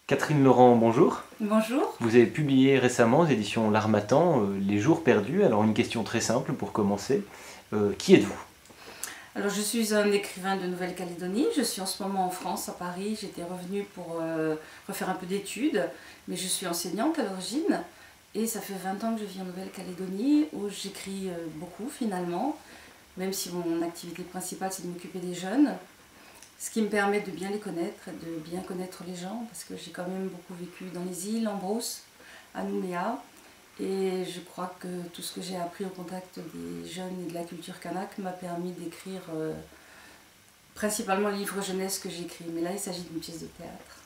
Catherine Laurent, bonjour. Bonjour. Vous avez publié récemment aux éditions L'Harmattan Les Jours Perdus. Alors une question très simple pour commencer. Qui êtes-vous? Alors je suis un écrivain de Nouvelle-Calédonie. Je suis en ce moment en France, à Paris. J'étais revenue pour refaire un peu d'études, mais je suis enseignante à l'origine. Et ça fait 20 ans que je vis en Nouvelle-Calédonie, où j'écris beaucoup finalement, même si mon activité principale c'est de m'occuper des jeunes. Ce qui me permet de bien les connaître et de bien connaître les gens, parce que j'ai quand même beaucoup vécu dans les îles, en Brousse, à Nouméa. Et je crois que tout ce que j'ai appris au contact des jeunes et de la culture kanak m'a permis d'écrire principalement les livres jeunesse que j'écris. Mais là, il s'agit d'une pièce de théâtre.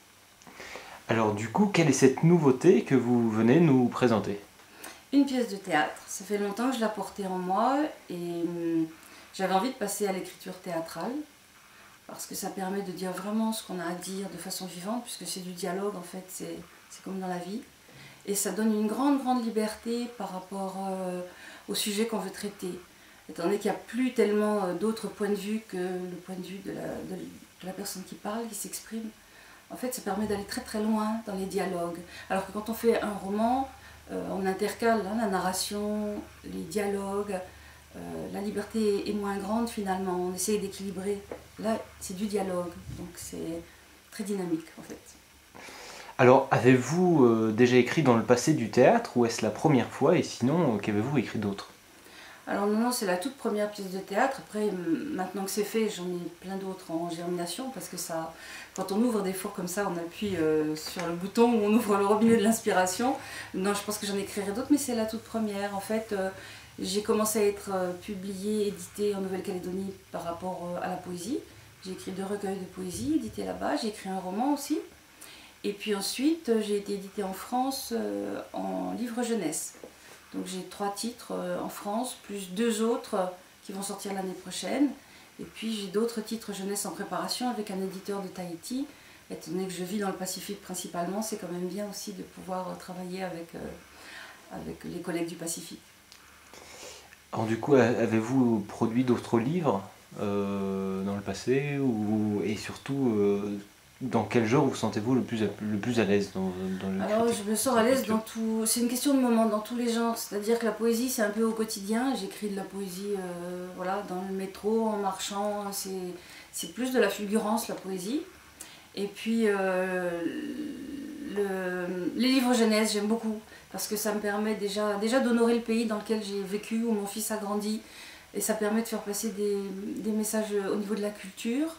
Alors du coup, quelle est cette nouveauté que vous venez nous présenter? Une pièce de théâtre. Ça fait longtemps que je la portais en moi et j'avais envie de passer à l'écriture théâtrale, parce que ça permet de dire vraiment ce qu'on a à dire de façon vivante, puisque c'est du dialogue en fait, c'est comme dans la vie. Et ça donne une grande liberté par rapport au sujet qu'on veut traiter. Étant donné qu'il n'y a plus tellement d'autres points de vue que le point de vue de la personne qui parle, qui s'exprime, en fait ça permet d'aller très loin dans les dialogues. Alors que quand on fait un roman, on intercale la narration, les dialogues, la liberté est moins grande finalement, on essaye d'équilibrer. Là, c'est du dialogue, donc c'est très dynamique en fait. Alors avez-vous déjà écrit dans le passé du théâtre ou est-ce la première fois? Et sinon, qu'avez-vous écrit d'autre? Alors non, c'est la toute première pièce de théâtre. Après, maintenant que c'est fait, j'en ai plein d'autres en germination, parce que ça, quand on ouvre des fours comme ça, on appuie sur le bouton où on ouvre le robinet de l'inspiration. Non, je pense que j'en écrirai d'autres, mais c'est la toute première. En fait, j'ai commencé à être publiée, éditée en Nouvelle-Calédonie par rapport à la poésie. J'ai écrit 2 recueils de poésie édités là-bas, j'ai écrit un roman aussi. Et puis ensuite, j'ai été éditée en France en livre jeunesse. Donc j'ai 3 titres en France, plus 2 autres qui vont sortir l'année prochaine. Et puis j'ai d'autres titres jeunesse en préparation avec un éditeur de Tahiti. Étant donné que je vis dans le Pacifique principalement, c'est quand même bien aussi de pouvoir travailler avec les collègues du Pacifique. Alors du coup, avez-vous produit d'autres livres dans le passé et surtout, dans quel genre vous sentez-vous le plus à l'aise dans Alors l'écriture? je me sens à l'aise dans tout, c'est une question de moment, dans tous les genres, c'est-à-dire que la poésie c'est un peu au quotidien, j'écris de la poésie voilà, dans le métro, en marchant, c'est plus de la fulgurance la poésie. Et puis les livres jeunesse j'aime beaucoup, parce que ça me permet déjà d'honorer le pays dans lequel j'ai vécu, où mon fils a grandi, et ça permet de faire passer des messages au niveau de la culture.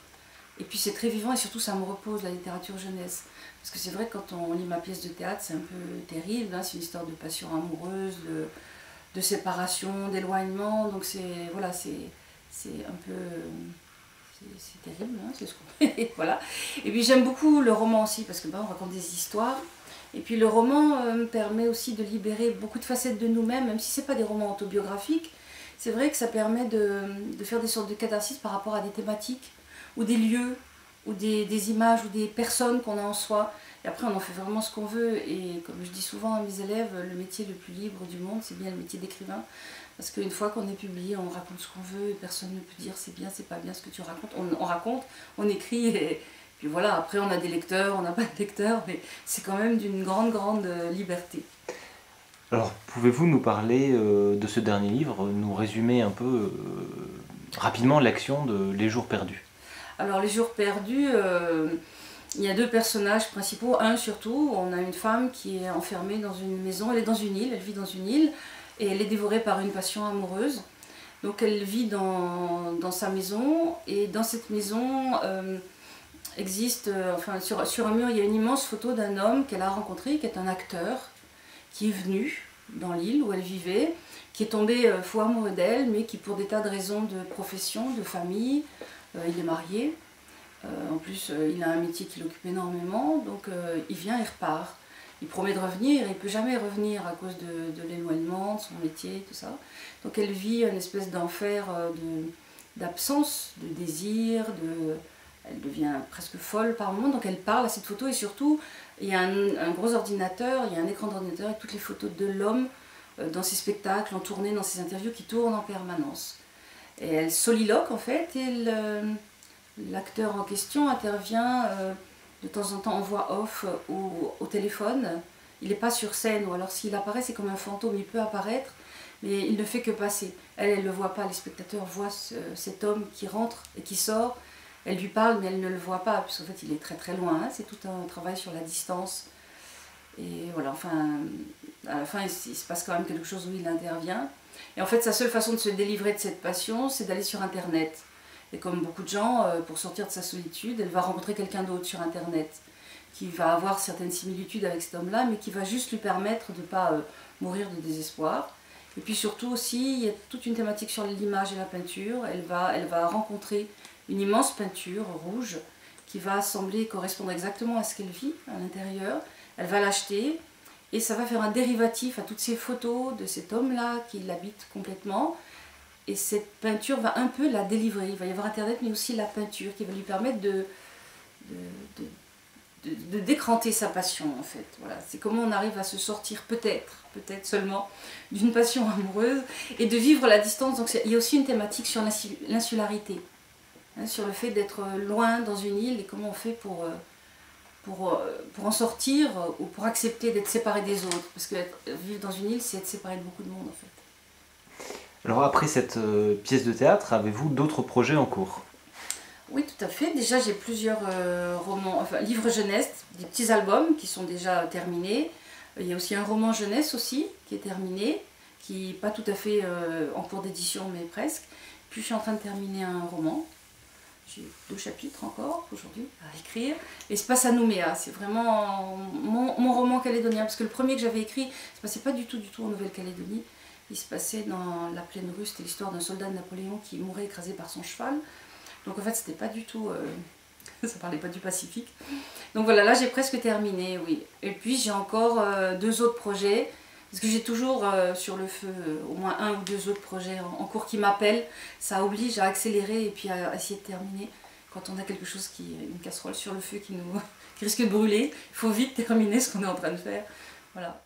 Et puis c'est très vivant et surtout ça me repose la littérature jeunesse. Parce que c'est vrai que quand on lit ma pièce de théâtre, c'est un peu terrible, hein, c'est une histoire de passion amoureuse, de séparation, d'éloignement, donc c'est voilà, c'est un peu... c'est terrible, hein, c'est ce qu'on fait, voilà. Et puis j'aime beaucoup le roman aussi, parce que on raconte des histoires. Et puis le roman me permet aussi de libérer beaucoup de facettes de nous-mêmes, même si ce n'est pas des romans autobiographiques. C'est vrai que ça permet de faire des sortes de catharsis par rapport à des thématiques, ou des lieux, ou des images, ou des personnes qu'on a en soi. Et après, on en fait vraiment ce qu'on veut. Et comme je dis souvent à mes élèves, le métier le plus libre du monde, c'est bien le métier d'écrivain. Parce qu'une fois qu'on est publié, on raconte ce qu'on veut, et personne ne peut dire c'est bien, c'est pas bien ce que tu racontes. On raconte, on écrit, et puis voilà, après on a des lecteurs, on n'a pas de lecteurs, mais c'est quand même d'une grande liberté. Alors, pouvez-vous nous parler de ce dernier livre, nous résumer un peu rapidement l'action de Les Jours Perdus? Alors les jours perdus, il y a 2 personnages principaux, un surtout, on a une femme qui est enfermée dans une maison, elle est dans une île, elle vit dans une île, et elle est dévorée par une passion amoureuse. Donc elle vit dans sa maison, et dans cette maison existe, enfin sur un mur il y a une immense photo d'un homme qu'elle a rencontré, qui est un acteur, qui est venu dans l'île où elle vivait, qui est tombé fou amoureux d'elle, mais qui pour des tas de raisons de profession, de famille, il est marié, en plus il a un métier qui l'occupe énormément, donc il vient et repart. Il promet de revenir et il ne peut jamais revenir à cause de l'éloignement, de son métier, tout ça. Donc elle vit une espèce d'enfer d'absence, de désir, elle devient presque folle par moments, donc elle parle à cette photo et surtout il y a un gros ordinateur, il y a un écran d'ordinateur avec toutes les photos de l'homme dans ses spectacles, en tournée, dans ses interviews qui tournent en permanence. Et elle soliloque en fait, et l'acteur en question intervient de temps en temps en voix off au téléphone. Il n'est pas sur scène, ou alors s'il apparaît, c'est comme un fantôme, il peut apparaître, mais il ne fait que passer. Elle ne le voit pas, les spectateurs voient cet homme qui rentre et qui sort. Elle lui parle, mais elle ne le voit pas, puisqu'en fait il est très très loin, hein. C'est tout un travail sur la distance. Et voilà, enfin, à la fin il se passe quand même quelque chose où il intervient. Et en fait sa seule façon de se délivrer de cette passion, c'est d'aller sur Internet. Et comme beaucoup de gens, pour sortir de sa solitude, elle va rencontrer quelqu'un d'autre sur Internet, qui va avoir certaines similitudes avec cet homme-là, mais qui va juste lui permettre de ne pas mourir de désespoir. Et puis surtout aussi, il y a toute une thématique sur l'image et la peinture. Elle va rencontrer une immense peinture rouge qui va sembler correspondre exactement à ce qu'elle vit à l'intérieur. Elle va l'acheter et ça va faire un dérivatif à toutes ces photos de cet homme-là qui l'habite complètement. Et cette peinture va un peu la délivrer. Il va y avoir Internet, mais aussi la peinture qui va lui permettre de décranter sa passion en fait. Voilà. C'est comment on arrive à se sortir peut-être seulement d'une passion amoureuse et de vivre la distance. Donc il y a aussi une thématique sur l'insularité, hein, sur le fait d'être loin dans une île et comment on fait pour en sortir ou pour accepter d'être séparé des autres. Parce que vivre dans une île, c'est être séparé de beaucoup de monde en fait. Alors après cette pièce de théâtre, avez-vous d'autres projets en cours? Oui, tout à fait. Déjà, j'ai plusieurs romans, enfin livres jeunesse, des petits albums qui sont déjà terminés. Il y a aussi un roman jeunesse aussi qui est terminé, qui n'est pas tout à fait en cours d'édition, mais presque. Puis je suis en train de terminer un roman. J'ai 2 chapitres encore aujourd'hui à écrire. Et il se passe à Nouméa. C'est vraiment mon roman calédonien. Parce que le premier que j'avais écrit, il ne se passait pas du tout en Nouvelle-Calédonie. Il se passait dans la plaine russe. C'était l'histoire d'un soldat de Napoléon qui mourait écrasé par son cheval. Donc en fait, c'était pas du tout... ça parlait pas du Pacifique. Donc voilà, là j'ai presque terminé, oui. Et puis j'ai encore 2 autres projets. Parce que j'ai toujours sur le feu au moins 1 ou 2 autres projets en cours qui m'appellent. Ça oblige à accélérer et puis à essayer de terminer. Quand on a quelque chose une casserole sur le feu qui risque de brûler, il faut vite terminer ce qu'on est en train de faire. Voilà.